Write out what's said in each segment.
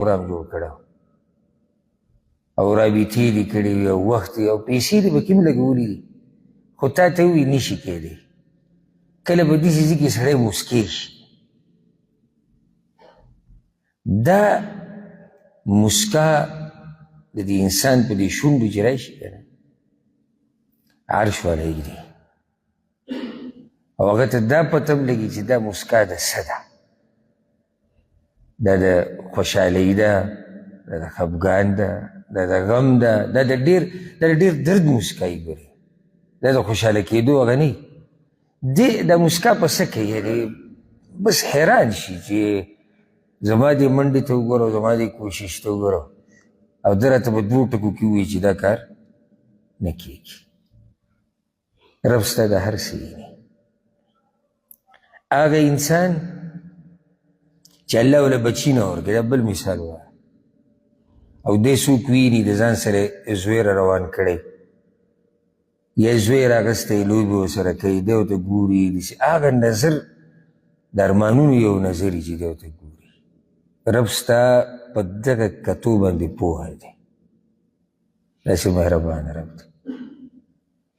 پروګرام جوړ کړی او رابطې دې کړې وي او وخت او پیسې دې به کوم لګولي دي خو تا ته ووایي نشي کېدی کله به داسې ځای کې سړی مسکی شي دا مسکا د دې انسان په دې شونډو چې راشي که نه عرش والا یږدي او هغه ته دا پته هم لګي چې دا مسکا د څه ده دا د خوشحالۍ ده دا د خفګان ده دا د غم ده دا د ډېر درد مسکایي ګورې دا د خوشحاله کېدو هغه نه دا مسکا په څه کوي یعنې بس حیران شي چې زما دې منډې ته وګوره او زما دې کوشش ته وګوره او ده راته په دوو ټکو کې ووایي چې دا کار نه کېږي رب ستا د هر څه ویني هغه انسان چې الله وله بچي نه ورکړي دا بل مثال وایه او دی څوک ویني د ځان سره زوی را روان کړی یا زوی راغستی لوبې ورسره کوي دی ورته ګوري داسې هغه نظر د ارمانونو یو نظر چې دی ورته ګوري رب ستا په دغه کتو باندې پوهه دی داسې مهربان رب دی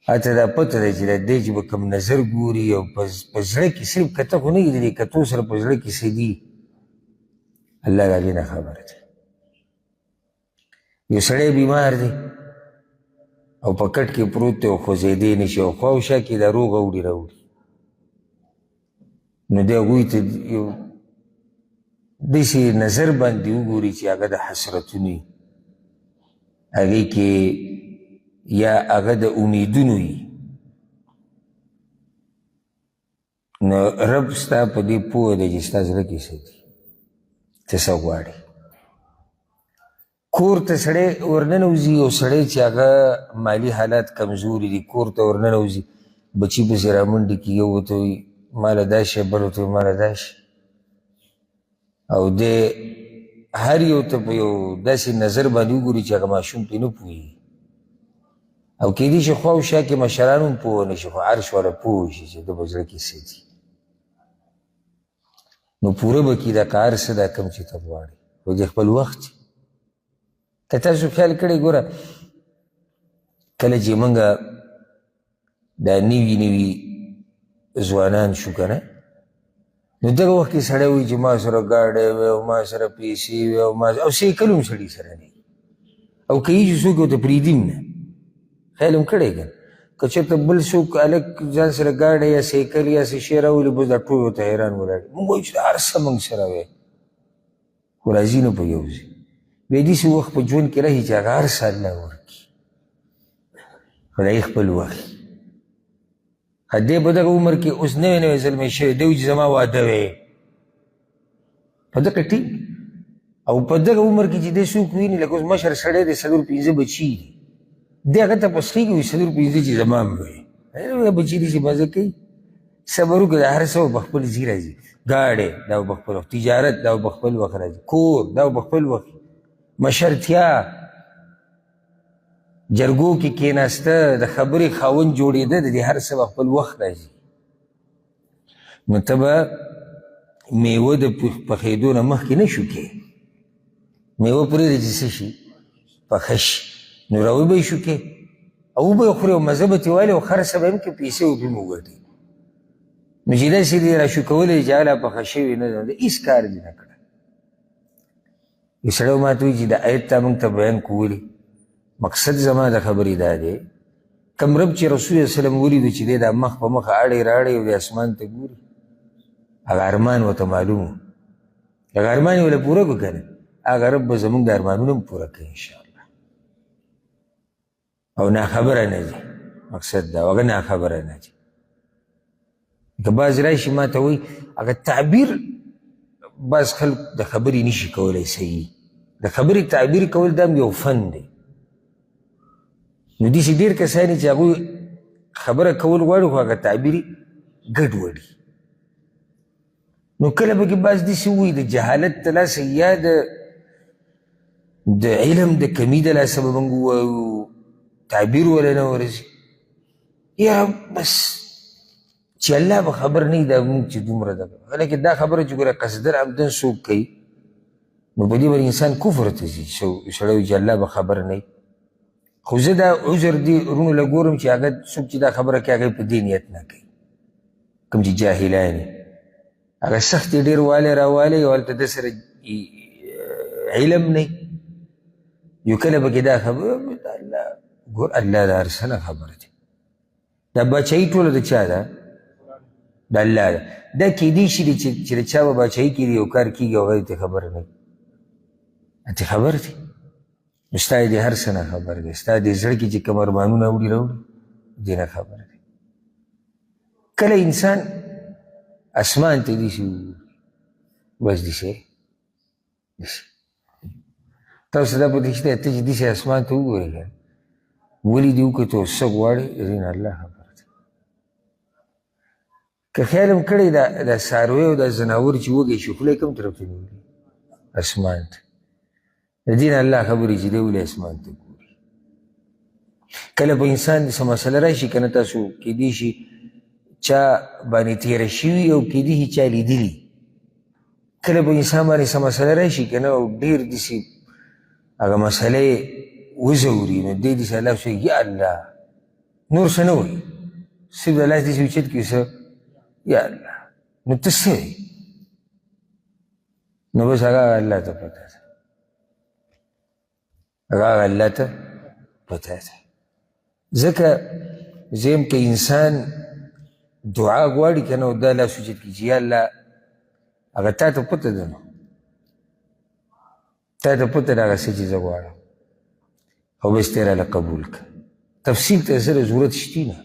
هلته دا پته دی چې دی چې به کوم نظر ګوري او په زړه کې صرف کته خو نه وي د دې کتو سره په زړه کې څه دي الله د هغې نه خبره دی یو سړی بیمار دی او په کټ کې پروت دی او خوځېدی نه شي او خوا او شا کې دا روغ اوړي راوړي نو دی هغوی ته یو داسې نظر باندې وګوري چې هغه د حسرتونو وي هغې کې یا هغه د امیدونو وي نو رب ستا په دې پوه دی چې ستا زړه کې څه دي ته څه غواړې کور ته سړی ورننوځي او سړی چې هغه مالي حالات کمزوري دي کور ته ورننوځي بچي پسې رامنډې کېږي یو ورته وایي ماله دا شی بل ورته وایي ماله دا شي او دی هر یو ته په یو داسې نظر باندې وګوري چې هغه ماشوم پرې نه پوهېږي او کېدای شي خوا او شا کې مشران هم پوه نه شي خو عرش والا پوه شي چې ده په زړه کې څه دي نو پوره به کړي دا کار څه دا کوم چې ته غواړې خو د خپل وخت که تاسو خیال کړی ګوره کله چې موږ دا نوي ځوانان شو که نه نو دغه وخت کې سړی وایي چې ما سره ګاډی وی او ما سره پیسې وی او سیکل هم سړي سره نه او که یې چې څوک ورته پرېږدي هم نه خیال هم کړی که که چېرته بل څوک هلک ځان سره ګاډی یا سیکل یا څه شی راولي بس دا ټول ورته حیران ولاړ موږ وایو چې هر څه موږ سره وی خو راځي نه په یو ځای بیا داسې وخت په ژوند کې راځي چې هغه هر څه الله ورکړي خدای خپل وخت دی په دغه عمر کې اوس نوی زلمی شوی دی چې زما واده وی په دغه ټیک او په دغه عمر کې چې دی څوک ویني لکه اوس مشر سړی دی 4-5 بچي دي دی هغه ته پسخېږي وایي 4-5 چې زما هم وی بچي دي چې مزه کوي صبر وکړه د هر څه به خپل ځي راځي ګاډی دا به خپل وخت تجارت دا به خپل وخت راځي کور دا به خپل وخت مشرتیا جرګو کې کېناسته د خبرې خاوند جوړېده د دې هر څه به خپل وخت راځي نو ته به میوه د پخېدو نه مخکې نه شو کې میوه پرېږدې چې څه شي پخه شي نو راوی به یې شو کې او به یې خورې او مزه به ترې والې او خرڅه به هم کې پیسې به هم وګټي نو چې داسې دې را شو کولی چې هله پخه شوې نه ده هېڅ کار دې نه کړه یو سړی ماته وایي چې د آیت تا موږ ته بیان کولي مقصد زما د خبرې دا دی کم رب چې رسول الله وسلم ولیدو چې دی دا مخ په مخه اړی راړی او د اسمان ته ګوري هغه ارمان ورته معلوم هغه ارمان یې ولې پوره کړو که نه هغه رب به زموږ د ارمانونه هم پوره کوي انشاءالله او ناخبره نه ځي مقصد دا هغه ناخبره نه ځي که بعض راشي ما ته وایي هغه تعبیر بعض خلک د خبرې نشي کولی صحیح د خبرې تعبیر کول دا هم یو فن دی نو داسې ډېر کسان چې هغوی خبره کول غواړي خو هغه تعبیر ګډوډي نو کله پکې بعض داسې ووایي د جهالت د لاسه یا د علم د کمي د لاسه به موږ ووایو تعبیر ولا نه ورځي یاره بس چې الله به خبر نه وي دا موږ چې دومره ده حالانکې دا خبره چې ګوره قصدن عمدن څوک کوي نو په دې باندې انسان کفر ته ځي سړی وایي چې الله به خبر نه وي. خو زه دا عذر دې وروڼو له ګورم چې هغه څوک چې دا خبره کوي هغه په دې نیت نه کوي، کوم چې جاهلان دي هغه سخت یې ډېر والی راوالی او هلته د سره علم نه یو کله پکې دا خبره الله ګور الله د هر څه نه خبر دی. دا بچایي ټوله د چا ده؟ د الله ده. دا کیدی شي چې د چا به بچایي کېږي یو کار کېږي او هغه ته خبر نه وي، ته خبر دی نو ستا یې د هر څه نه خبر دی، ستا د زړه کې چې کوم ارمانونه وړي راوړي دې نه خبر دی. کله انسان اسمان ته داسې وګوري بس داسې تاسو دا پوهېږئ چې ته چې داسې اسمان ته وګورې که ولې دې وکتو څه غواړې دې نه الله خبر دی. که خیال هم کړی دا څاروی او دا ځناور چې وږی شي خوله یې کوم طرف ته نیولي؟ اسمان ته. د دې نه الله خبرې چې دی ولې اسمان ته ګوري. کله په انسان څه مسله راشي که نه تاسو کیدی شي چا باندې تېره شوي او کیدی شي چا لیدلي. کله په انسان باندې څه مسله راشي که نه او ډېر داسې هغه مسله وزوري نو دی داسې الله ورته یا الله نور څه نه وایي، صرف د لاس داسې اوچت کړي څه یا الله نو ته څه وایي؟ نو بس هغه الله ته پته ده، هغه الله ته پته ده. ځکه زه که انسان دعا غواړي که نه او دا لاس اوچت کړي چې یا الله هغه تا ته پته ده، نو تا ته پته ده هغه څه چې زه غواړم او بس ته یې راله قبول که. تفصیل ته سره ضرورت شته نه،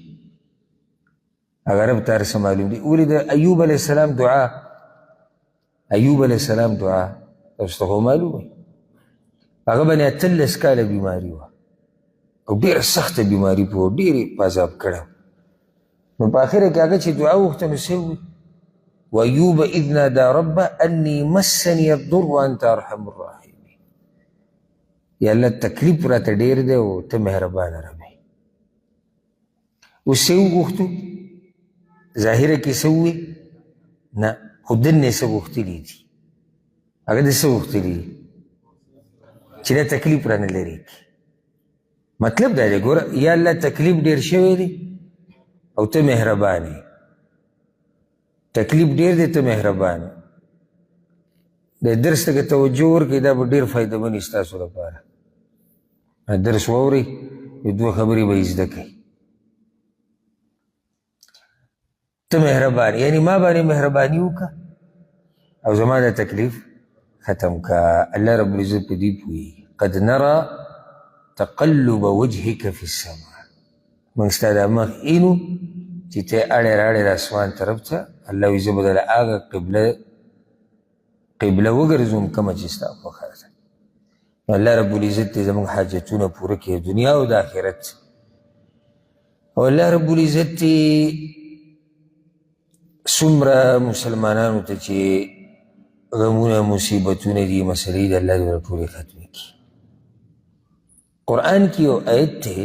هغه رب ته هر څه معلوم دي. ولې د ایوب علیه السلام دعا، ایوب علیه السلام دعا تاسو ته خو معلومه هغه باندې 18 کاله بیماري وه او ډېره سخته بیماري په وه، ډېر یې په عذاب کړی. نو په آخره کې هغه چې دعا وغوښته نو څه وویل؟ وایوب اذ نادى ربه انی مسني الضر وانت ارحم الراحمین. یا الله تکلیف راته ډېر دی او ته مهربانه رب یې. اوس څه وغوښتو؟ ظاهره کې څه وویل؟ نه، خو دننه څه غوښتلي دي؟ هغه د څه غوښتلي دي؟ چې دا تکلیف رانه لرې کړي. مطلب دا دی ګوره یا الله تکلیف ډېر شوی دی او ته مهربان یې، تکلیف ډېر دی ته مهربان یې. د درس ته که توجه ورکړئ دا به ډېر فایدهمند وي ستاسو لپاره. درس واورئ یو دوه خبرې به یې زده کړئ. ته مهربان یعنی ما باندې مهرباني وکړه او زما دا تکلیف ختم که. الله رب العزت په دې پوهېږي. قد نرى تقلب وجهك في السماء. موږ ستا دا مخ اینو چې ته اړې راړې د اسمان طرف ته. الله وایي زه به درله هغه قبله وګرځوم کومه چې ستا خوښه ده. نو الله رب العزت دې زموږ حاجتونه پوره کړي دنیا او د آخرت. او الله رب العزت دې څومره مسلمانانو ته چې غمونه مصیبتونه دي مسلې د الله دې ټولې ختمې کړي. قرآن کې یو آیت دی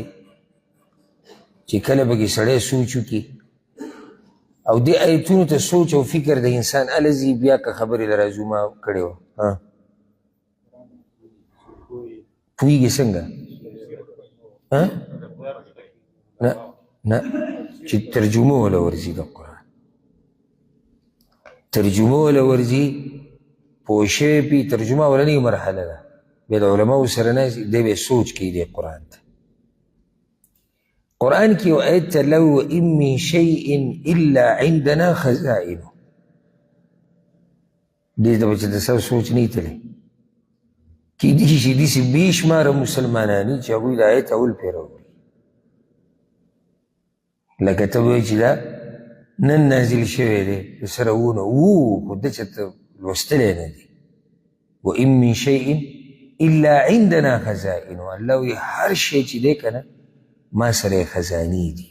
چې کله پکې سړی سوچ وکړي او دې آیتونو ته سوچ او فکر د انسان الځي بیا که خبرې له راځو ما کړې وه پوهېږي څنګه؟ نه چې ترجمه وله ورځي د قرآن، ترجمه وله ورځي پوه شوی پې ترجمه اولنۍ مرحله ده. بیا د علماو سره ناستې دی به سوچ کوي دی قرآن ته. قرآن کې یو آیت ته الله وایي وان من شیء الا عندنا خزائنه. دې ته به چې د سر سوچ نه وي تللی. کیدای شي داسې بې شماره مسلمانان وي چې هغوی د آیت اول پیرو کړي. لکه ته به وایي چې دا نن نازل شوی دی د سره وونه خو ده چېرته لوستلی نه دی. وان من شیء الا عندنا خزائنه. الله وایي هر شی چې دی که نه ما سره خزانې دي.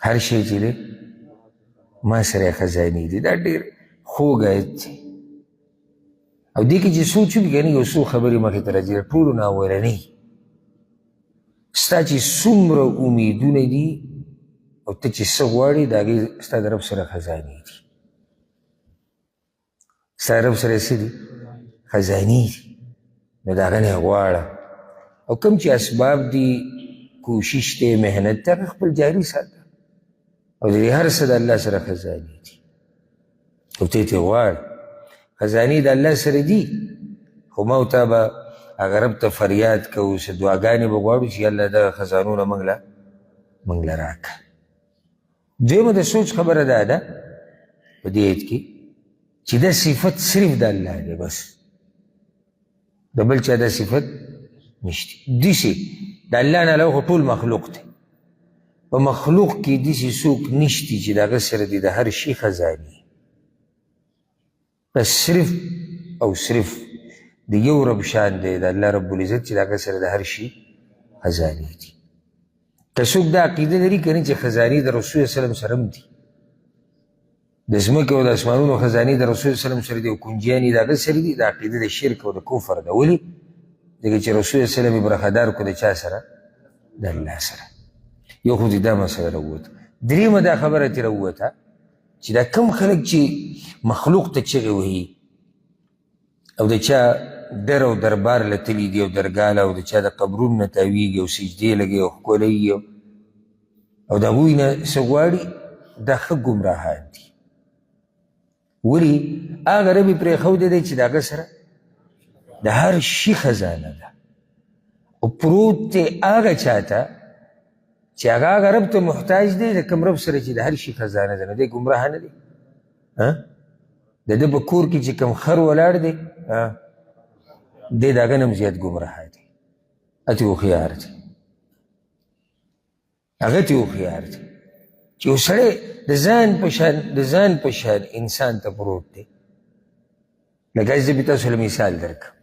هر شی چې دی ما سره خزانې دي. دا ډېر خوږ آیت دی او دې کې چې سوچ وکړي که نه یو څو خبرې مخې ته راځي د ټولو نه اولنۍ ستا چې څومره امیدونه دي او ته چې څه غواړې د هغې ستا د رب سره خزانې دي. ستا رب سره څه دي؟ خزانې دي. نو د هغه نه یې غواړه. او کوم چې اسباب دي، کوشش دی، محنت دی، هغه خپل جاري ساته. او د دې هر څه د الله سره خزانې دي. او ته یې غواړه. خزانې د الله سره دي، خو ما او تا به هغه رب ته فریاد کوو، څه دعاګانې به غواړو چې الله دغه خزانونه موږ له راکړه. دویمه د سوچ خبره دا ده په دې ایت کې چې دا صفت صرف د الله دی، بس د بل چا دا صفت نشته. داسې د الله نه علاوه ټول مخلوق دی. په مخلوق کې داسې څوک نشته چې د هغه سره د هر شي خزانې. بس صرف او صرف د یو رب شان دی، د الله رب العزت، چې د هغه سره د هر شي خزانې دي. که څوک دا عقیده لري که نه چې خزانې د رسول صلی الله علیه وسلم سره هم دي، د ځمکې او د اسمانونو خزانې د رسول صلی الله علیه وسلم سره دي، او کنجیانې د هغه سره دي، دا عقیده د شرک او د کفر ده. ولې؟ ځکه چې رسول صلی الله علیه وسلم یې برخدار کړو د چا سره؟ د الله سره. یو خو دې دا مسله راووته. درېیمه دا خبره ترې راووته چې دا کوم خلک چې مخلوق ته چغې وهي او د چا در او دربار له تلي دي او درګاله، او د چا د قبرونو نه تاویږي او سجدې لګوي او ښکلوي او د هغوی نه څه غواړي، دا ښه ګمراهان دي. ولې؟ هغه رب یې پرېښودی دی چې د هغه سره د هر شي خزانه ده، او پروت دی هغه چاته چې هغه رب ته محتاج دی، د کوم رب سره چې د هر شي خزانه ده. نو دی ګمراه نه دی؟ د ده په کور کې چې کوم خر ولاړ دی، دی د هغه نه هم زیات ګمراه دی. اتې هوښیار دی، هغه تې هوښیار دی چې یو سړی د ځان په شان انسان ته پروت دی. لکه زه به تاسو له مثال درکړم.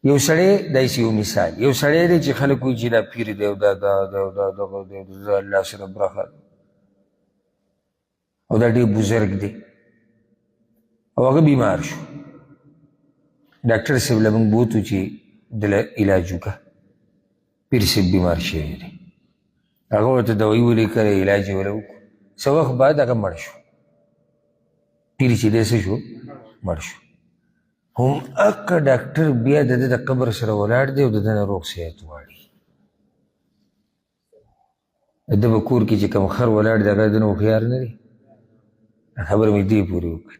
یو سړی، داسې یو مثال، یو سړی دی چې خلک وایي چې دا پیر دی او دا الله سره برخه ده او دا ډېر بزرګ دی، او هغه بیمار شو. ډاکټر صاحب له موږ بوتو چې دله علاج وکړه، پیر صاحب بیمار شوی دی. هغه ورته دوایي ولیکله، علاج یې وله وکړو. څه وخت بعد هغه مړ شو. پیر چې دی څه شو؟ مړ شو. هم هغه ډاکټر بیا د ده د قبر سره ولاړ دی او د ده نه روغ صحت غواړي. د ده په کور کې چې کوم خر ولاړ دی هغه د ده نه هوښیار نه دی؟ خبره مې دې پورې وکړه.